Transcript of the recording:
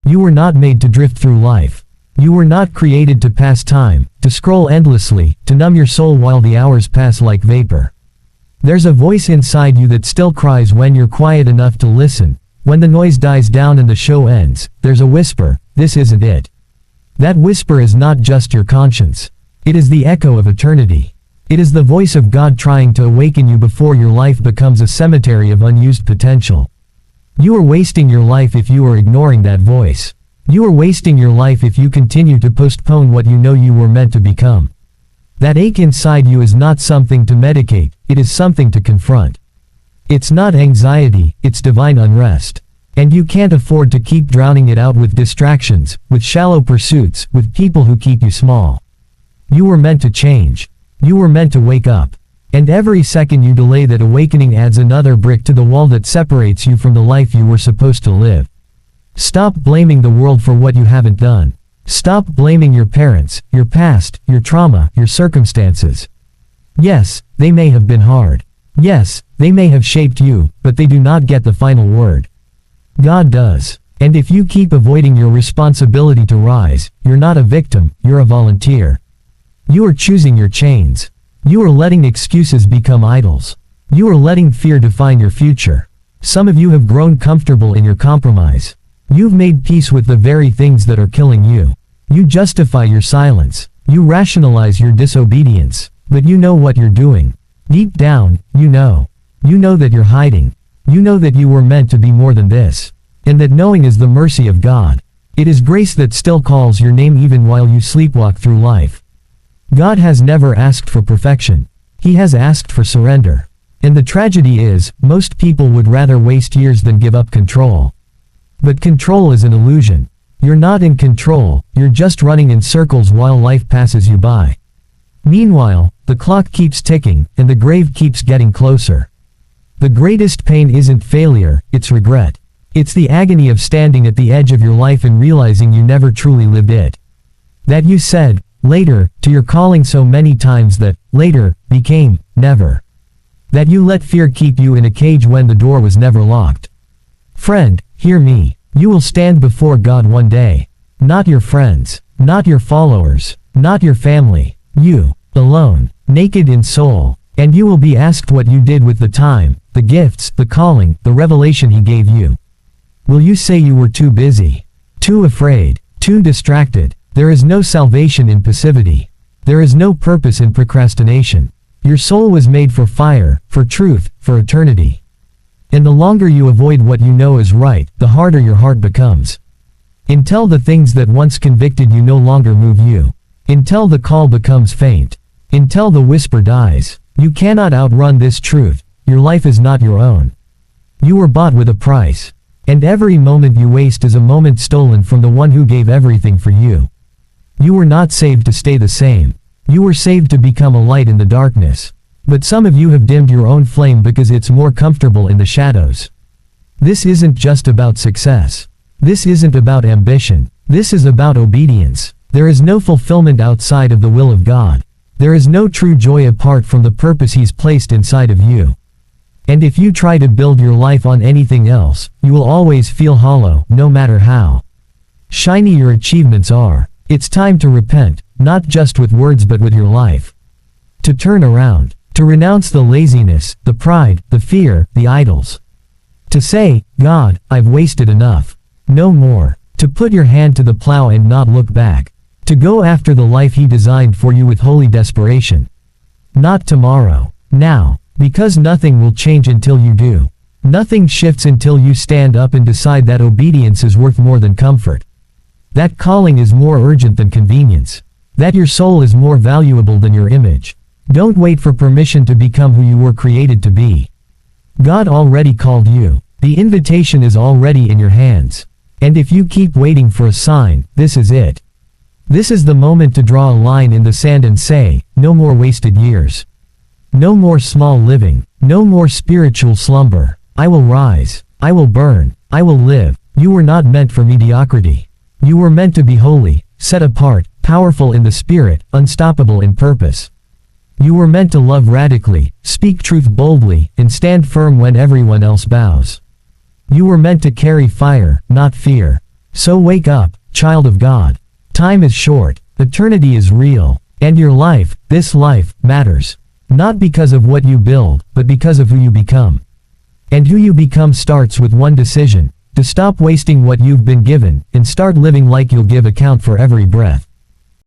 You were not made to drift through life. You were not created to pass time, to scroll endlessly, to numb your soul while the hours pass like vapor. There's a voice inside you that still cries when you're quiet enough to listen. When the noise dies down and the show ends, there's a whisper, "This isn't it." That whisper is not just your conscience. It is the echo of eternity. It is the voice of God trying to awaken you before your life becomes a cemetery of unused potential. You are wasting your life if you are ignoring that voice. You are wasting your life if you continue to postpone what you know you were meant to become. That ache inside you is not something to medicate, it is something to confront. It's not anxiety, it's divine unrest. And you can't afford to keep drowning it out with distractions, with shallow pursuits, with people who keep you small. You were meant to change. You were meant to wake up. And every second you delay that awakening adds another brick to the wall that separates you from the life you were supposed to live. Stop blaming the world for what you haven't done. Stop blaming your parents, your past, your trauma, your circumstances. Yes, they may have been hard. Yes, they may have shaped you, but they do not get the final word. God does. And if you keep avoiding your responsibility to rise, you're not a victim, you're a volunteer. You are choosing your chains. You are letting excuses become idols. You are letting fear define your future. Some of you have grown comfortable in your compromise. You've made peace with the very things that are killing you. You justify your silence. You rationalize your disobedience. But you know what you're doing. Deep down, you know. You know that you're hiding. You know that you were meant to be more than this. And that knowing is the mercy of God. It is grace that still calls your name even while you sleepwalk through life. God has never asked for perfection. He has asked for surrender. And the tragedy is, most people would rather waste years than give up control. But control is an illusion. You're not in control, you're just running in circles while life passes you by. Meanwhile, the clock keeps ticking, and the grave keeps getting closer. The greatest pain isn't failure, it's regret. It's the agony of standing at the edge of your life and realizing you never truly lived it. That you said, later, to your calling so many times that, later, became, never. That you let fear keep you in a cage when the door was never locked. Friend, hear me. You will stand before God one day. Not your friends, not your followers, not your family. You, alone, naked in soul. And you will be asked what you did with the time, the gifts, the calling, the revelation He gave you. Will you say you were too busy, too afraid, too distracted? There is no salvation in passivity. There is no purpose in procrastination. Your soul was made for fire, for truth, for eternity. And the longer you avoid what you know is right, the harder your heart becomes. Until the things that once convicted you no longer move you. Until the call becomes faint. Until the whisper dies. You cannot outrun this truth. Your life is not your own. You were bought with a price. And every moment you waste is a moment stolen from the one who gave everything for you. You were not saved to stay the same. You were saved to become a light in the darkness. But some of you have dimmed your own flame because it's more comfortable in the shadows. This isn't just about success. This isn't about ambition. This is about obedience. There is no fulfillment outside of the will of God. There is no true joy apart from the purpose He's placed inside of you. And if you try to build your life on anything else, you will always feel hollow, no matter how shiny your achievements are. It's time to repent, not just with words but with your life. To turn around. To renounce the laziness, the pride, the fear, the idols. To say, God, I've wasted enough. No more. To put your hand to the plow and not look back. To go after the life He designed for you with holy desperation. Not tomorrow. Now. Because nothing will change until you do. Nothing shifts until you stand up and decide that obedience is worth more than comfort. That calling is more urgent than convenience. That your soul is more valuable than your image. Don't wait for permission to become who you were created to be. God already called you. The invitation is already in your hands. And if you keep waiting for a sign, this is it. This is the moment to draw a line in the sand and say, no more wasted years. No more small living. No more spiritual slumber. I will rise. I will burn. I will live. You were not meant for mediocrity. You were meant to be holy, set apart, powerful in the spirit, unstoppable in purpose. You were meant to love radically, speak truth boldly, and stand firm when everyone else bows. You were meant to carry fire, not fear. So wake up, child of God. Time is short, eternity is real, and your life, this life, matters. Not because of what you build, but because of who you become. And who you become starts with one decision: to stop wasting what you've been given, and start living like you'll give account for every breath.